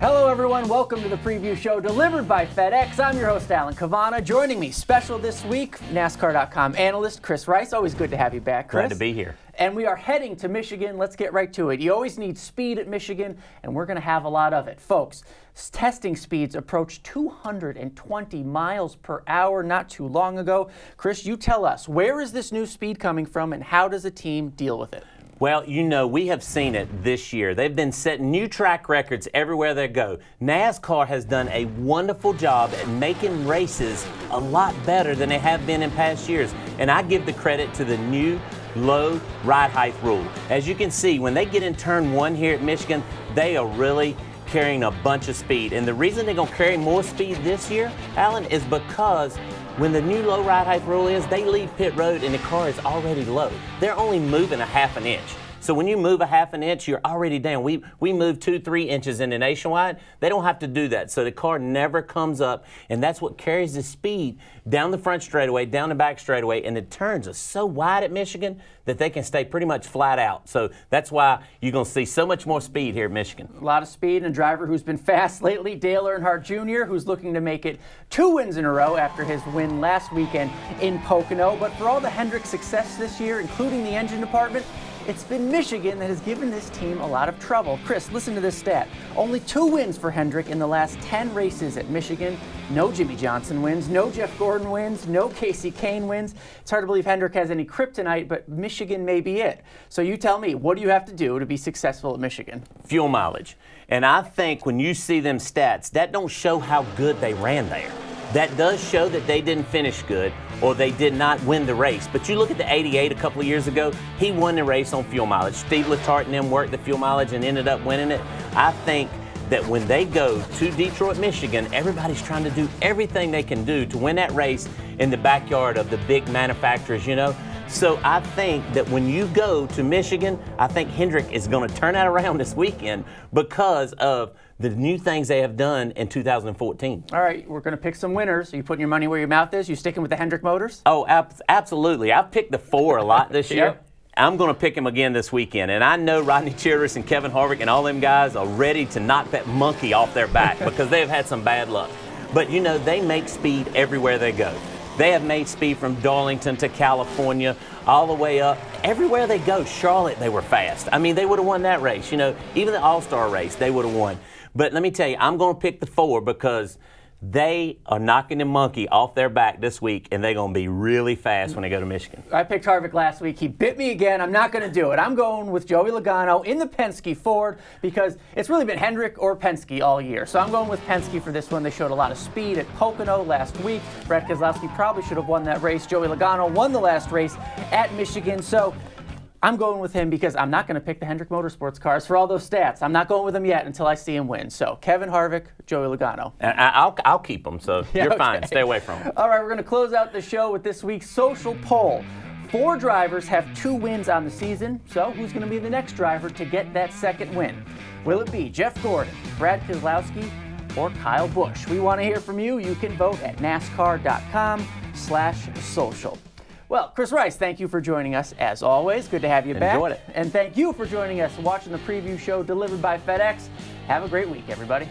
Hello everyone, welcome to the preview show delivered by FedEx. I'm your host Alan Cavana. Joining me special this week, NASCAR.com analyst Chris Rice. Always good to have you back, Chris. Glad to be here. And we are heading to Michigan. Let's get right to it. You always need speed at Michigan, and we're going to have a lot of it. Folks, testing speeds approached 220 miles per hour not too long ago. Chris, you tell us, where is this new speed coming from and how does a team deal with it? Well, you know, we have seen it this year. They've been setting new track records everywhere they go. NASCAR has done a wonderful job at making races a lot better than they have been in past years. And I give the credit to the new low ride height rule. As you can see, when they get in turn one here at Michigan, they are really carrying a bunch of speed. And the reason they're going to carry more speed this year, Alan, is because when the new low ride height rule is, they leave pit road and the car is already low. They're only moving a half an inch. So when you move a half an inch, you're already down. We move 2-3 inches into Nationwide. They don't have to do that. So the car never comes up, and that's what carries the speed down the front straightaway, down the back straightaway, and the turns are so wide at Michigan that they can stay pretty much flat out. So that's why you're going to see so much more speed here at Michigan. A lot of speed, and a driver who's been fast lately, Dale Earnhardt Jr., who's looking to make it 2 wins in a row after his win last weekend in Pocono. But for all the Hendrick success this year, including the engine department, it's been Michigan that has given this team a lot of trouble. Chris, listen to this stat. Only 2 wins for Hendrick in the last 10 races at Michigan. No Jimmy Johnson wins, no Jeff Gordon wins, no Casey Kane wins. It's hard to believe Hendrick has any kryptonite, but Michigan may be it. So you tell me, what do you have to do to be successful at Michigan? Fuel mileage. And I think when you see them stats, that don't show how good they ran there. That does show that they didn't finish good or they did not win the race. But you look at the 88 a couple of years ago, he won the race on fuel mileage. Steve Letarte and them worked the fuel mileage and ended up winning it. I think that when they go to Detroit, Michigan, everybody's trying to do everything they can do to win that race in the backyard of the big manufacturers, you know. So I think that when you go to Michigan, I think Hendrick is going to turn that around this weekend because of the new things they have done in 2014. All right, we're going to pick some winners. Are you putting your money where your mouth is? You sticking with the Hendrick Motors? Oh, absolutely. I've picked the 4 a lot this year. Yep. I'm going to pick them again this weekend. And I know Rodney Childress and Kevin Harvick and all them guys are ready to knock that monkey off their back because they've had some bad luck. But, you know, they make speed everywhere they go. They have made speed from Darlington to California, all the way up. Everywhere they go, Charlotte, they were fast. I mean, they would have won that race. You know, even the All-Star race, they would have won. But let me tell you, I'm going to pick the 4 because they are knocking the monkey off their back this week, and they're going to be really fast when they go to Michigan. I picked Harvick last week. He bit me again. I'm not going to do it. I'm going with Joey Logano in the Penske Ford because it's really been Hendrick or Penske all year. So I'm going with Penske for this one. They showed a lot of speed at Pocono last week. Brad Keselowski probably should have won that race. Joey Logano won the last race at Michigan. So I'm going with him because I'm not going to pick the Hendrick Motorsports cars for all those stats. I'm not going with him yet until I see him win. So Kevin Harvick, Joey Logano. I'll keep them, so yeah, you're okay. fine. Stay away from them. All right, we're going to close out the show with this week's social poll. 4 drivers have 2 wins on the season. So who's going to be the next driver to get that second win? Will it be Jeff Gordon, Brad Keselowski, or Kyle Busch? We want to hear from you. You can vote at NASCAR.com/social. Well, Chris Rice, thank you for joining us as always. Good to have you back. Enjoyed it. And thank you for joining us watching the preview show delivered by FedEx. Have a great week, everybody.